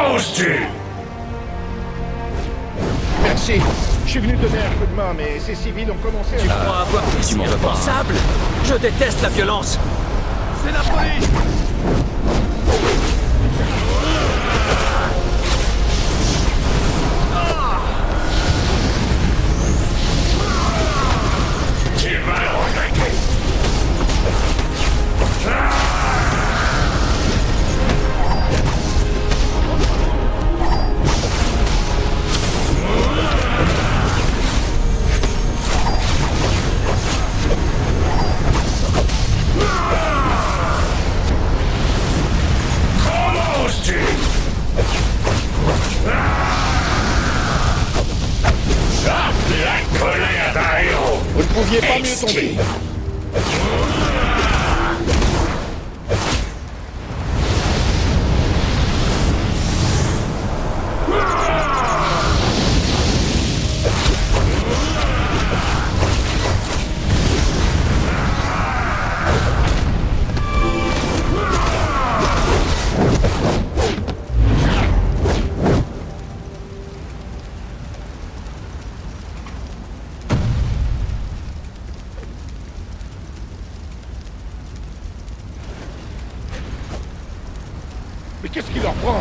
oses-tu? Merci. Je suis venu donner un coup de main, mais ces civils ont commencé à... Tu crois avoir des tu m'en veux pas, hein. responsables? Je déteste la violence. C'est la police! Tu vas le regretter. Comment oses-tu? La colère d'un héros. Vous ne pouviez pas mieux tomber. Mais qu'est-ce qui leur prend?